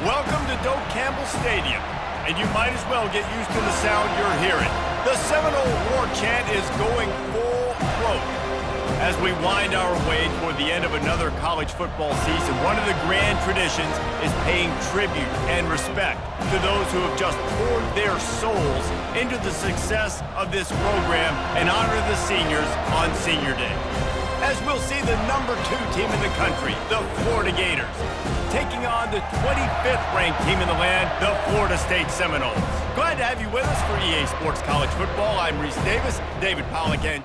Welcome to Doak Campbell Stadium, and you might as well get used to the sound you're hearing. The Seminole War chant is going full throat. As we wind our way toward the end of another college football season, one of the grand traditions is paying tribute and respect to those who have just poured their souls into the success of this program and honor the seniors on Senior Day. As we'll see the #2 team in the country, the Florida Gators, taking on the 25th ranked team in the land, the Florida State Seminoles. Glad to have you with us for EA Sports College Football. I'm Reese Davis, David Pollack, and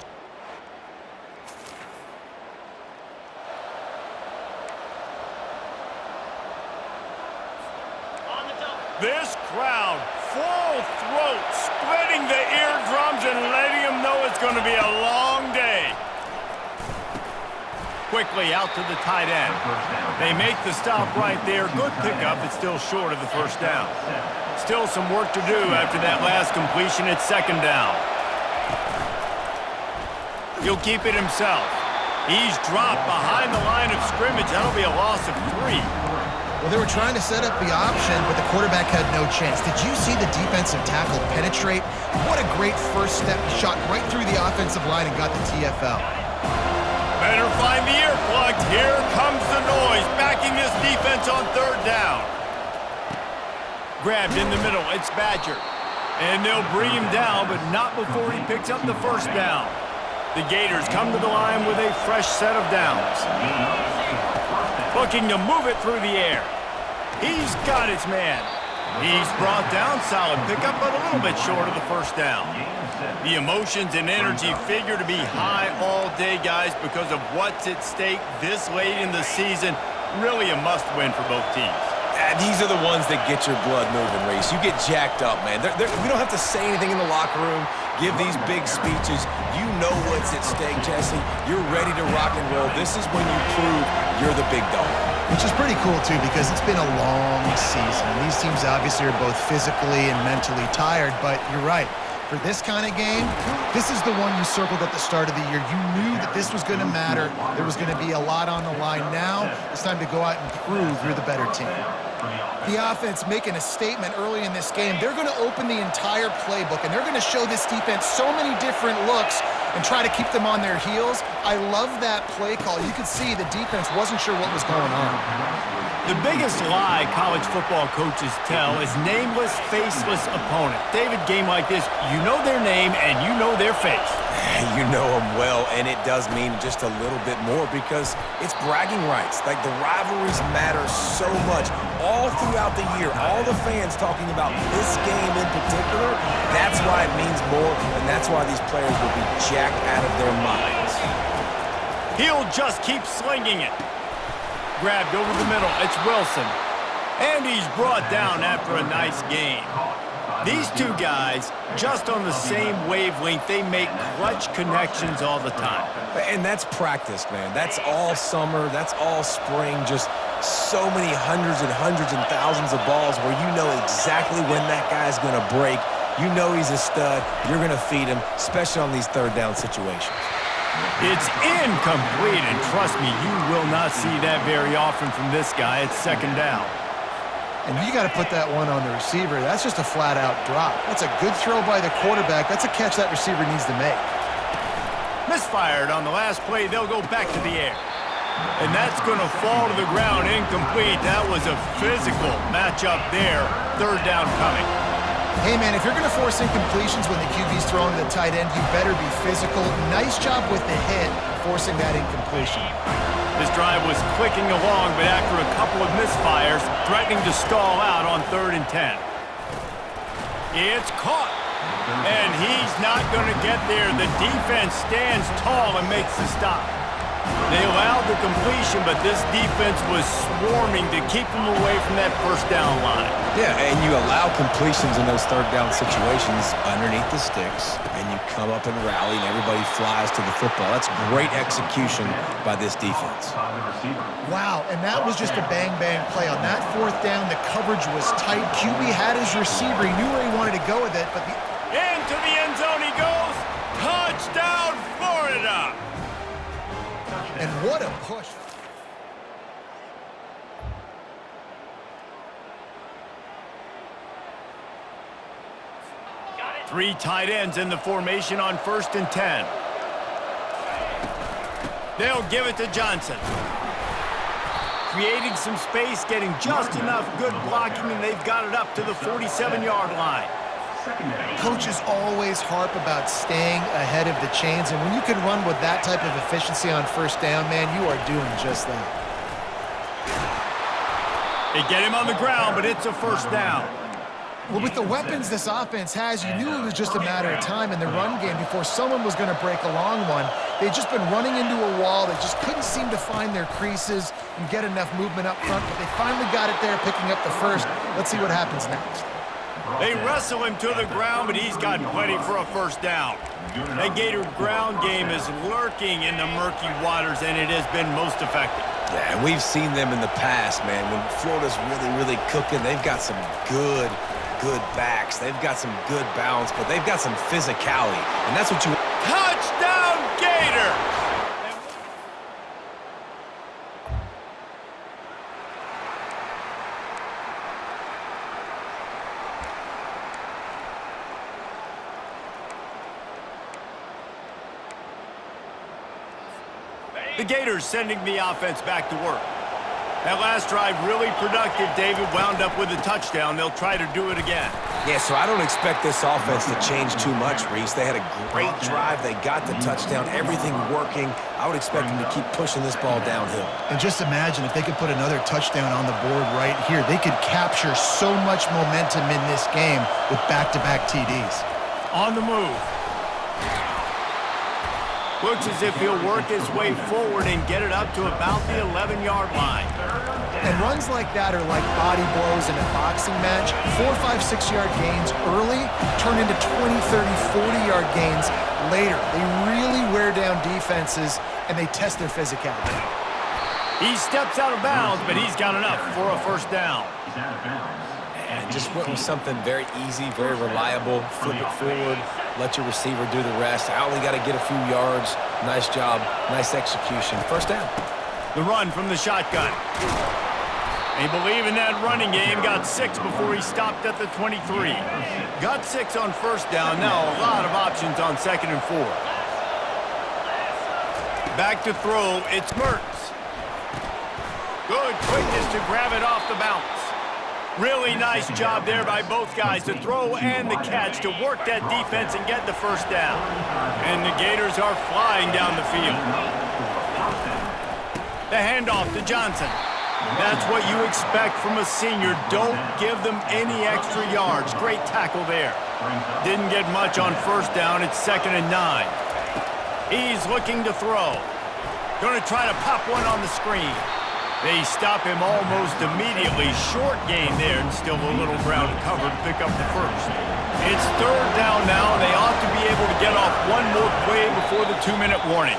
this crowd, full throat, splitting the eardrums and letting them know it's going to be a long day. Quickly out to the tight end. They make the stop right there. Good pickup, but still short of the first down. Still some work to do after that last completion at second down. He'll keep it himself. He's dropped behind the line of scrimmage. That'll be a loss of 3. Well, they were trying to set up the option, but the quarterback had no chance. Did you see the defensive tackle penetrate? What a great first step. He shot right through the offensive line and got the TFL. Better find the earplugs. Here comes the noise, backing this defense on third down. Grabbed in the middle, it's Badger. And they'll bring him down, but not before he picks up the first down. The Gators come to the line with a fresh set of downs. Looking to move it through the air. He's got his man. He's brought down, solid pickup, but a little bit short of the first down. The emotions and energy figure to be high all day, guys, because of what's at stake this late in the season. Really a must-win for both teams. These are the ones that get your blood moving, Reese. You get jacked up, man. We don't have to say anything in the locker room, give these big speeches. You know what's at stake, Jesse. You're ready to rock and roll. This is when you prove you're the big dog. Which is pretty cool, too, because it's been a long season. And these teams obviously are both physically and mentally tired, but you're right. For this kind of game, this is the one you circled at the start of the year. You knew that this was going to matter. There was going to be a lot on the line. Now it's time to go out and prove you're the better team. The offense making a statement early in this game. They're going to open the entire playbook, and they're going to show this defense so many different looks and try to keep them on their heels. I love that play call. You could see the defense wasn't sure what was going on. The biggest lie college football coaches tell is nameless, faceless opponent. David, game like this, you know their name and you know their face. You know them well, and it does mean just a little bit more because it's bragging rights. Like, the rivalries matter so much all throughout the year. All the fans talking about this game in particular, that's why it means more, and that's why these players will be jacked out of their minds. He'll just keep slinging it. Grabbed over the middle, it's Wilson. And he's brought down after a nice gain. These two guys, just on the same wavelength, they make clutch connections all the time. And that's practice, man. That's all summer, that's all spring, just so many hundreds and thousands of balls where you know exactly when that guy's going to break. You know he's a stud. You're going to feed him, especially on these third down situations. It's incomplete, and trust me, you will not see that very often from this guy. It's second down. And you got to put that one on the receiver. That's just a flat-out drop. That's a good throw by the quarterback. That's a catch that receiver needs to make. Misfired on the last play. They'll go back to the air. And that's going to fall to the ground incomplete. That was a physical matchup there. Third down coming. Hey, man, if you're going to force incompletions when the QB's throwing to the tight end, you better be physical. Nice job with the hit, forcing that incompletion. This drive was clicking along, but after a couple of misfires, threatening to stall out on 3rd and 10. It's caught, and he's not going to get there. The defense stands tall and makes the stop. They allowed the completion, but this defense was swarming to keep them away from that first down line. Yeah, and you allow completions in those third down situations underneath the sticks, and you come up and rally, and everybody flies to the football. That's great execution by this defense. Wow, and that was just a bang-bang play. On that 4th down, the coverage was tight. QB had his receiver. He knew where he wanted to go with it, but into the end zone he goes. Touchdown, Florida! And what a push. Three tight ends in the formation on 1st and 10. They'll give it to Johnson. Creating some space, getting just enough good blocking, and they've got it up to the 47-yard line. Coaches always harp about staying ahead of the chains, and when you can run with that type of efficiency on 1st down, man, you are doing just that. They get him on the ground, but it's a 1st down. Well, with the weapons this offense has, you knew it was just a matter of time in the run game before someone was going to break a long one. They'd just been running into a wall. They just couldn't seem to find their creases and get enough movement up front, but they finally got it there, picking up the first. Let's see what happens next. They wrestle him to the ground, but he's got plenty for a 1st down. That Gator ground game is lurking in the murky waters, and it has been most effective. Yeah, and we've seen them in the past, man. When Florida's really cooking, they've got some good backs. They've got some good balance, but they've got some physicality, and that's what you... Touchdown, Gator! The Gators sending the offense back to work. That last drive really productive. David wound up with a touchdown. They'll try to do it again. Yeah, so I don't expect this offense to change too much, Reese. They had a great drive. They got the touchdown, everything working. I would expect them to keep pushing this ball downhill. And just imagine if they could put another touchdown on the board right here. They could capture so much momentum in this game with back-to-back TDs. On the move. Looks as if he'll work his way forward and get it up to about the 11-yard line. And runs like that are like body blows in a boxing match. 4, 5, 6-yard gains early turn into 20, 30, 40-yard gains later. They really wear down defenses, and they test their physicality. He steps out of bounds, but he's got enough for a 1st down. And just went with something very easy, very reliable. Flip it forward, let your receiver do the rest. I only got to get a few yards. Nice job, nice execution. 1st down. The run from the shotgun. They believe in that running game. Got 6 before he stopped at the 23. Got 6 on 1st down. Now a lot of options on 2nd and 4. Back to throw. It's Mertz. Good quickness to grab it off the bounce. Really nice job there by both guys to throw and the catch to work that defense and get the 1st down. And the Gators are flying down the field. The handoff to Johnson. That's what you expect from a senior. Don't give them any extra yards. Great tackle there. Didn't get much on 1st down. It's 2nd and 9. He's looking to throw. Going to try to pop one on the screen. They stop him almost immediately. Short gain there, and still a little ground to cover to pick up the 1st. It's 3rd down now, and they ought to be able to get off one more play before the 2-minute warning.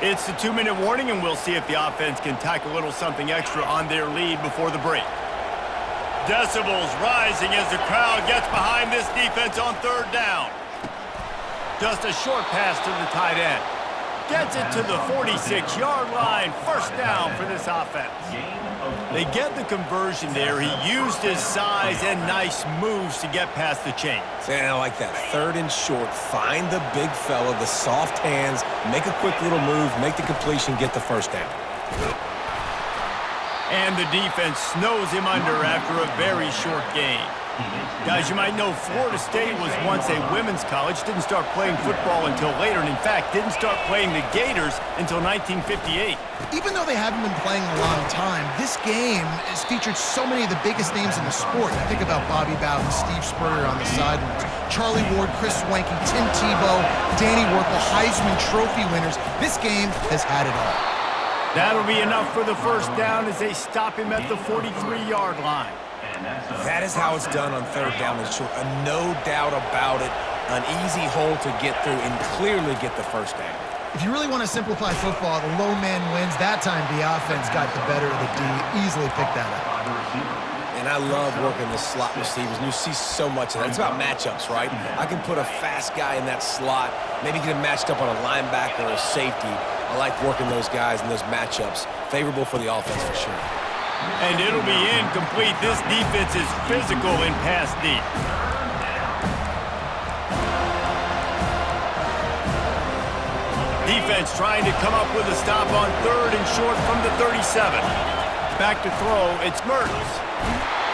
It's the 2-minute warning, and we'll see if the offense can tack a little something extra on their lead before the break. Decibels rising as the crowd gets behind this defense on 3rd down. Just a short pass to the tight end. Gets it to the 46-yard line. First down for this offense. They get the conversion there. He used his size and nice moves to get past the chains. And I like that. 3rd and short. Find the big fella, the soft hands, make a quick little move, make the completion, get the first down. And the defense snows him under after a very short game. Guys, you might know Florida State was once a women's college, didn't start playing football until later, and in fact, didn't start playing the Gators until 1958. Even though they haven't been playing a long time, this game has featured so many of the biggest names in the sport. I think about Bobby Bowden, Steve Spurrier on the sidelines, Charlie Ward, Chris Swanky, Tim Tebow, Danny Werkel, Heisman Trophy winners. This game has had it all. That'll be enough for the first down as they stop him at the 43-yard line. That is how it's done on 3rd down and short. No doubt about it. An easy hole to get through and clearly get the first down. If you really want to simplify football, the low man wins. That time the offense got the better of the D. Easily picked that up. And I love working the slot receivers, and you see so much of that. It's about matchups, right? I can put a fast guy in that slot, maybe get him matched up on a linebacker or a safety. I like working those guys in those matchups. Favorable for the offense for sure. And it'll be incomplete. This defense is physical in pass deep. Defense trying to come up with a stop on 3rd and short from the 37. Back to throw, it's Mertens.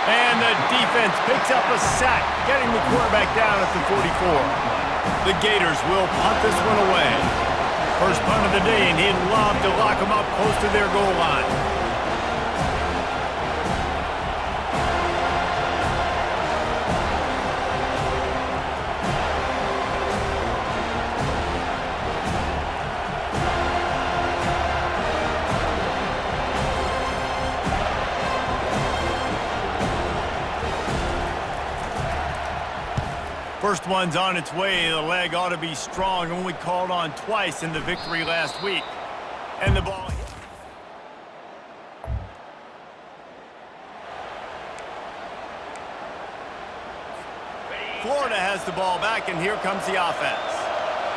And the defense picks up a sack, getting the quarterback down at the 44. The Gators will punt this one away. First punt of the day, and he'd love to lock them up close to their goal line. First one's on its way. The leg ought to be strong. Only called on twice in the victory last week. And the ball hit. Florida has the ball back, and here comes the offense.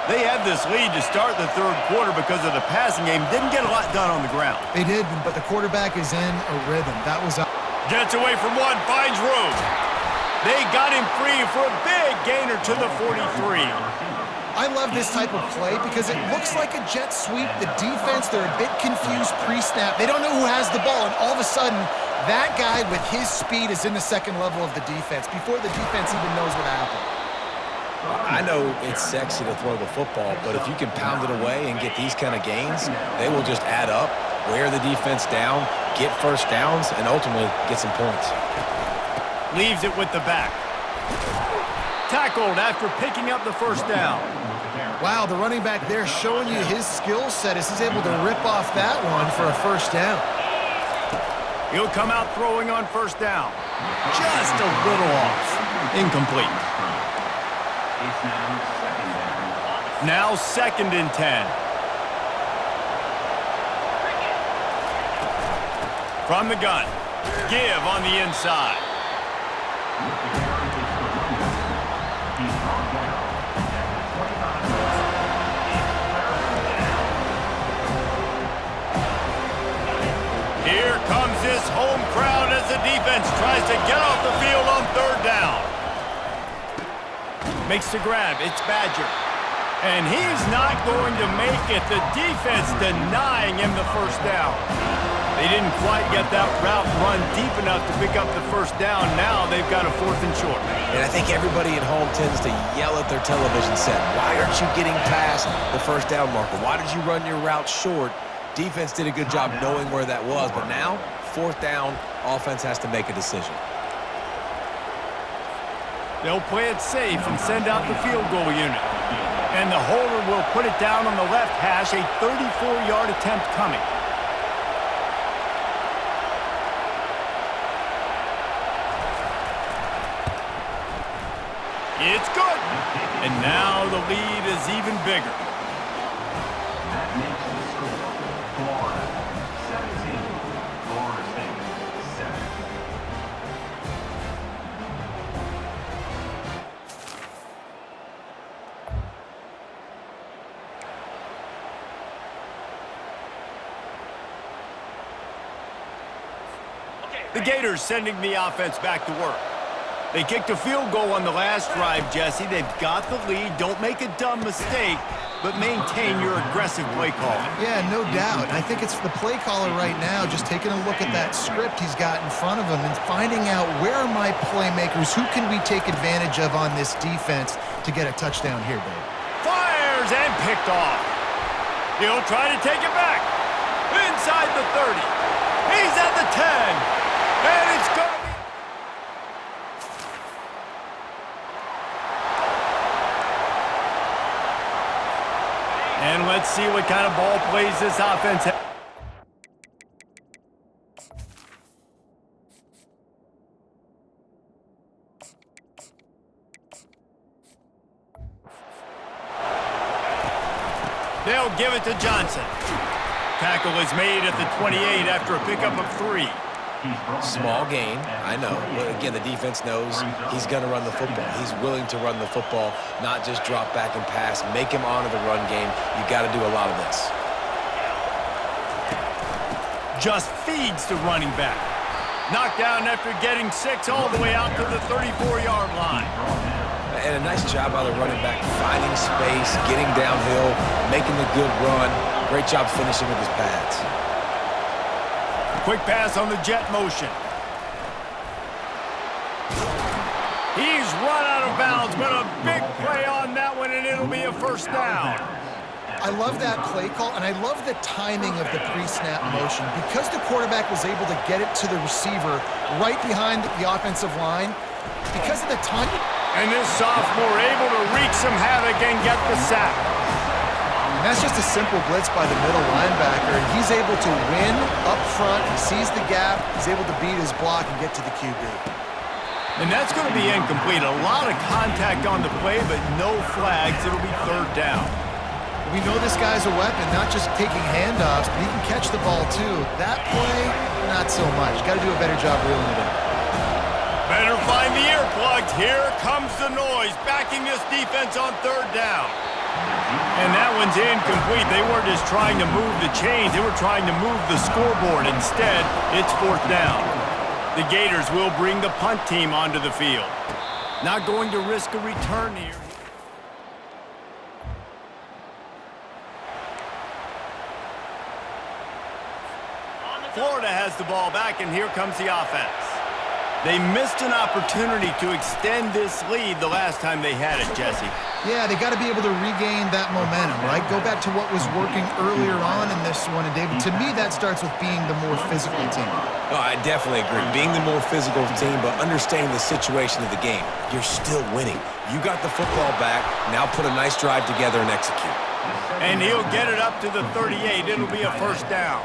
They had this lead to start the 3rd quarter because of the passing game. Didn't get a lot done on the ground. They did, but the quarterback is in a rhythm. That was up. Gets away from one, finds room. They got him free for a big gainer to the 43. I love this type of play because it looks like a jet sweep. The defense, they're a bit confused pre-snap. They don't know who has the ball, and all of a sudden, that guy with his speed is in the second level of the defense before the defense even knows what happened. I know it's sexy to throw the football, but if you can pound it away and get these kind of gains, they will just add up, wear the defense down, get first downs, and ultimately get some points. Leaves it with the back. Tackled after picking up the first down. Wow, the running back there showing you his skill set as he's able to rip off that one for a first down. He'll come out throwing on first down. Just a little off. Incomplete. Now 2nd and 10. From the gun. Give on the inside. Here comes this home crowd as the defense tries to get off the field on 3rd down. Makes the grab. It's Badger. And he's not going to make it. The defense denying him the first down. They didn't quite get that route run deep enough to pick up the first down. Now they've got a 4th and short. And I think everybody at home tends to yell at their television set. Why aren't you getting past the first down marker? Why did you run your route short? Defense did a good job knowing where that was. But now, 4th down, offense has to make a decision. They'll play it safe and send out the field goal unit. And the holder will put it down on the left hash, a 34-yard attempt coming. It's good. And now the lead is even bigger. That makes the score Florida 17, Florida State 7. The Gators sending the offense back to work. They kicked a field goal on the last drive, Jesse. They've got the lead. Don't make a dumb mistake, but maintain your aggressive play calling. Yeah, no doubt. I think it's the play caller right now just taking a look at that script he's got in front of him and finding out where are my playmakers, who can we take advantage of on this defense to get a touchdown here, babe. Fires and picked off. He'll try to take it back. Inside the 30. He's at the 10. And it's going to be... And let's see what kind of ball plays this offense has. They'll give it to Johnson. Tackle is made at the 28 after a pickup of 3. Small gain, I know. But again, the defense knows he's going to run the football. He's willing to run the football, not just drop back and pass. Make him honor the run game. You got to do a lot of this. Just feeds the running back. Knocked down after getting 6 all the way out to the 34-yard line. And a nice job by the running back, finding space, getting downhill, making the good run. Great job finishing with his pads. Quick pass on the jet motion. He's run out of bounds, but a big play on that one, and it'll be a first down. I love that play call, and I love the timing of the pre-snap motion. Because the quarterback was able to get it to the receiver right behind the offensive line, because of the time... And this sophomore able to wreak some havoc and get the sack. And that's just a simple blitz by the middle linebacker, and he's able to win up front. He sees the gap. He's able to beat his block and get to the QB. And that's going to be incomplete. A lot of contact on the play, but no flags. It'll be third down. We know this guy's a weapon, not just taking handoffs, but he can catch the ball too. That play, not so much. Got to do a better job reeling it in. Better find the earplugs. Here comes the noise, backing this defense on third down. And that one's incomplete. They weren't just trying to move the chains. They were trying to move the scoreboard. Instead, it's fourth down. The Gators will bring the punt team onto the field. Not going to risk a return here. Florida has the ball back, and here comes the offense. They missed an opportunity to extend this lead the last time they had it, Jesse. Yeah, they got to be able to regain that momentum, right? Go back to what was working earlier on in this one. And, David, to me, that starts with being the more physical team. Oh, I definitely agree. Being the more physical team, but understanding the situation of the game. You're still winning. You got the football back. Now put a nice drive together and execute. And he'll get it up to the 38. It'll be a first down.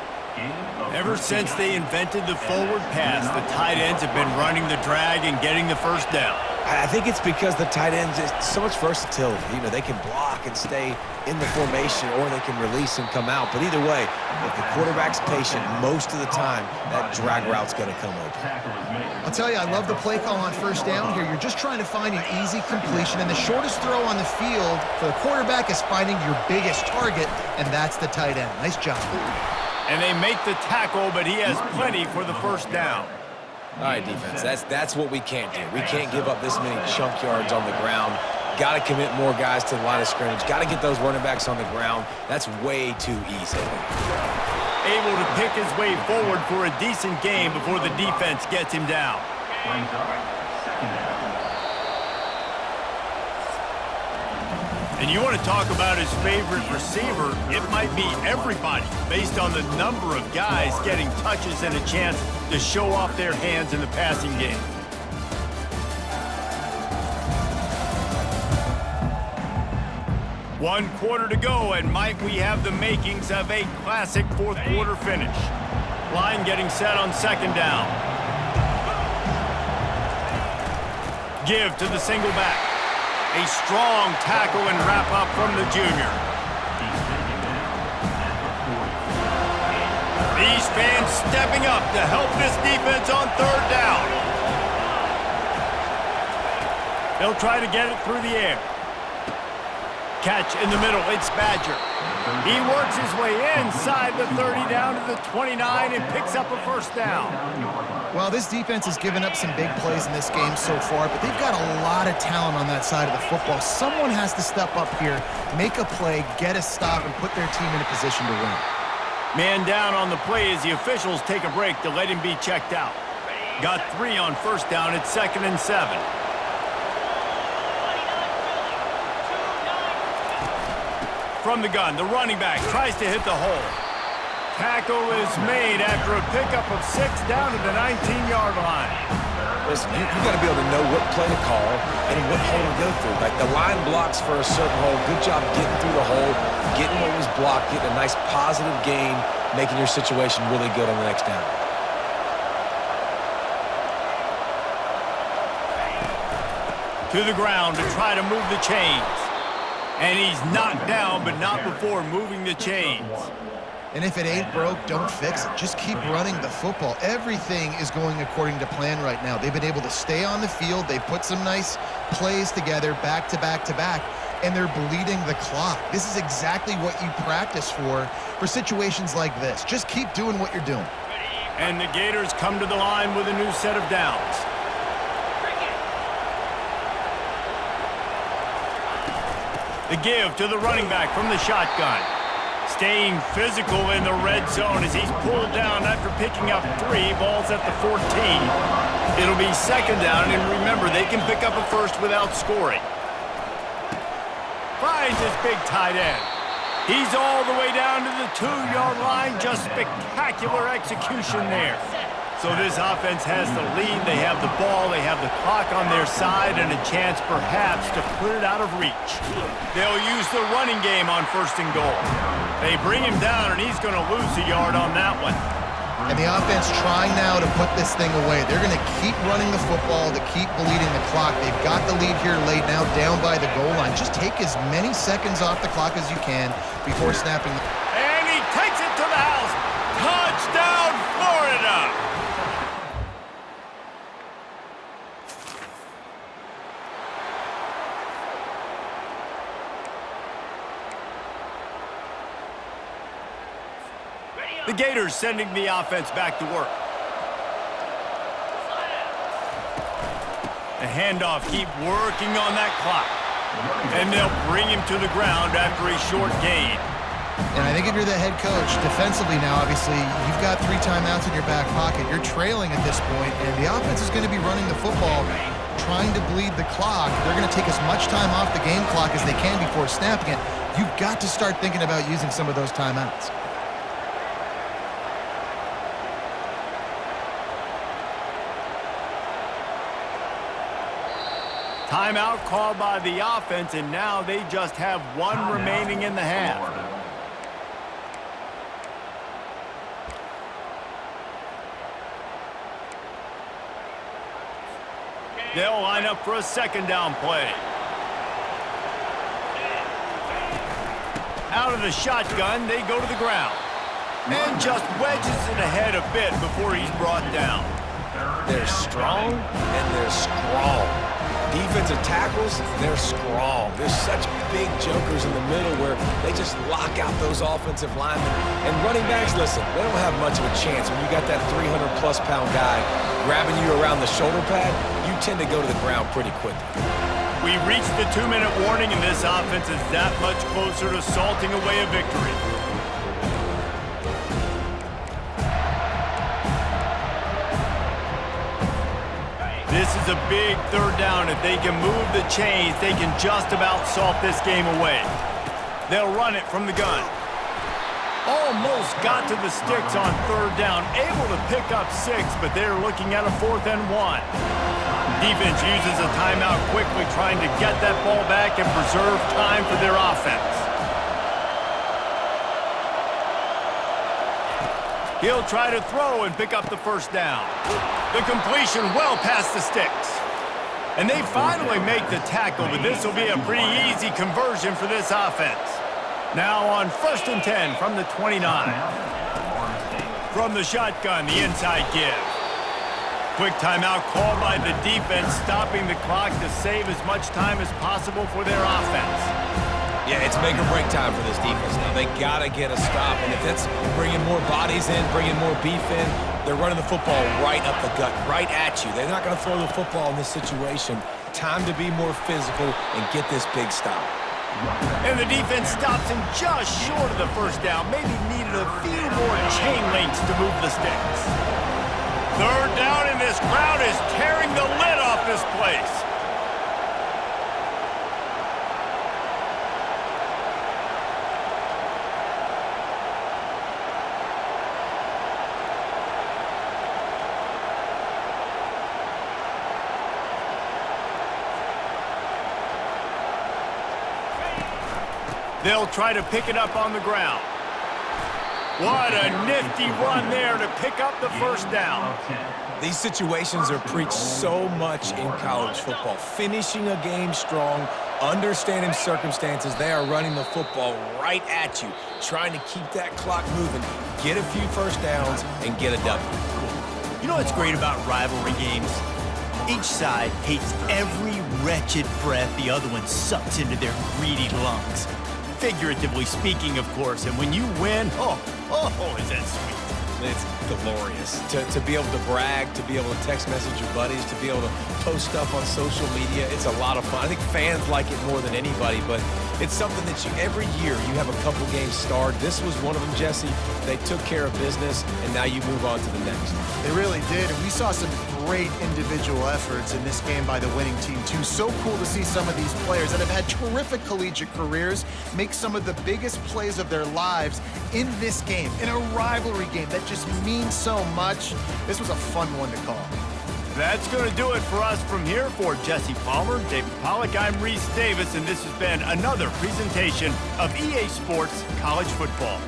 Ever since they invented the forward pass, the tight ends have been running the drag and getting the first down. I think it's because the tight ends is so much versatility. You know, they can block and stay in the formation, or they can release and come out. But either way, if the quarterback's patient, most of the time, that drag route's going to come open. I'll tell you, I love the play call on first down here. You're just trying to find an easy completion, and the shortest throw on the field for the quarterback is finding your biggest target, and that's the tight end. Nice job. And they make the tackle, but he has plenty for the first down. All right, defense, that's what we can't do. We can't give up this many chunk yards on the ground. Got to commit more guys to the line of scrimmage. Got to get those running backs on the ground. That's way too easy. Able to pick his way forward for a decent game before the defense gets him down. And you want to talk about his favorite receiver, it might be everybody based on the number of guys getting touches and a chance to show off their hands in the passing game. One quarter to go, and might we have the makings of a classic fourth quarter finish. Line getting set on second down. Give to the single back. A strong tackle and wrap up from the junior. These fans stepping up to help this defense on third down. They'll try to get it through the air. Catch in the middle, it's Badger. He works his way inside the 30 down to the 29 and picks up a first down. Well, this defense has given up some big plays in this game so far, but they've got a lot of talent on that side of the football. Someone has to step up here, make a play, get a stop, and put their team in a position to win. Man down on the play as the officials take a break to let him be checked out. Got 3 on first down, it's 2nd and 7. From the gun, the running back tries to hit the hole. Tackle is made after a pickup of 6 down to the 19-yard line. Listen, you got to be able to know what play to call and what hole to go through. Like the line blocks for a certain hole. Good job getting through the hole, getting what was blocked, getting a nice positive gain, making your situation really good on the next down. To the ground to try to move the chains. And he's knocked down, but not before moving the chains. And if it ain't broke, don't fix it. Just keep running the football. Everything is going according to plan right now. They've been able to stay on the field. They put some nice plays together back to back to back, and they're bleeding the clock. This is exactly what you practice for situations like this. Just keep doing what you're doing. And the Gators come to the line with a new set of downs. The give to the running back from the shotgun. Staying physical in the red zone as he's pulled down after picking up 3 balls at the 14. It'll be 2nd down, and remember, they can pick up a first without scoring. Finds his big tight end. He's all the way down to the 2-yard line. Just spectacular execution there. So this offense has the lead. They have the ball. They have the clock on their side and a chance perhaps to put it out of reach. They'll use the running game on 1st and goal. They bring him down, and he's going to lose a yard on that one. And the offense trying now to put this thing away. They're going to keep running the football to keep bleeding the clock. They've got the lead here laid now down by the goal line. Just take as many seconds off the clock as you can before snapping. And he takes it to the house. Touchdown, Florida! The Gators sending the offense back to work. The handoff, keep working on that clock. And they'll bring him to the ground after a short gain. And I think if you're the head coach, defensively now, obviously, you've got 3 timeouts in your back pocket. You're trailing at this point, and the offense is going to be running the football, trying to bleed the clock. They're going to take as much time off the game clock as they can before snapping it. You've got to start thinking about using some of those timeouts. Timeout called by the offense, and now they just have 1 remaining in the half. They'll line up for a 2nd down play. Out of the shotgun, they go to the ground. And just wedges it ahead a bit before he's brought down. They're strong, and they're strong. Defensive tackles, they're strong. There's such big jokers in the middle where they just lock out those offensive linemen. And running backs, listen, they don't have much of a chance. When you got that 300-plus pound guy grabbing you around the shoulder pad, you tend to go to the ground pretty quickly. We reached the 2-minute warning, and this offense is that much closer to salting away a victory. This is a big 3rd down. If they can move the chains, they can just about salt this game away. They'll run it from the gun. Almost got to the sticks on 3rd down. Able to pick up 6, but they're looking at a 4th and 1. Defense uses a timeout quickly, trying to get that ball back and preserve time for their offense. He'll try to throw and pick up the 1st down. The completion well past the sticks. And they finally make the tackle, but this will be a pretty easy conversion for this offense. Now on 1st and 10 from the 29. From the shotgun, the inside give. Quick timeout called by the defense, stopping the clock to save as much time as possible for their offense. Yeah, it's make or break time for this defense now. They got to get a stop, and if that's bringing more bodies in, bringing more beef in, they're running the football right up the gut, right at you. They're not going to throw the football in this situation. Time to be more physical and get this big stop. And the defense stops him just short of the first down. Maybe needed a few more chain links to move the sticks. Third down, and this crowd is tearing the lid off this place. They'll try to pick it up on the ground. What a nifty run there to pick up the first down. These situations are preached so much in college football. Finishing a game strong, understanding circumstances. They are running the football right at you, trying to keep that clock moving, get a few first downs, and get a W. You know what's great about rivalry games? Each side hates every wretched breath the other one sucks into their greedy lungs. Figuratively speaking, of course, and when you win, oh, is that sweet. It's glorious to be able to brag, to be able to text message your buddies, to be able to post stuff on social media. It's a lot of fun. I think fans like it more than anybody, but it's something that every year you have a couple games starred. This was one of them, Jesse. They took care of business, and now you move on to the next. They really did, and we saw some great individual efforts in this game by the winning team, too. So cool to see some of these players that have had terrific collegiate careers make some of the biggest plays of their lives in this game, in a rivalry game that just means so much. This was a fun one to call. That's going to do it for us from here. For Jesse Palmer, David Pollack, I'm Reese Davis, and this has been another presentation of EA Sports College Football.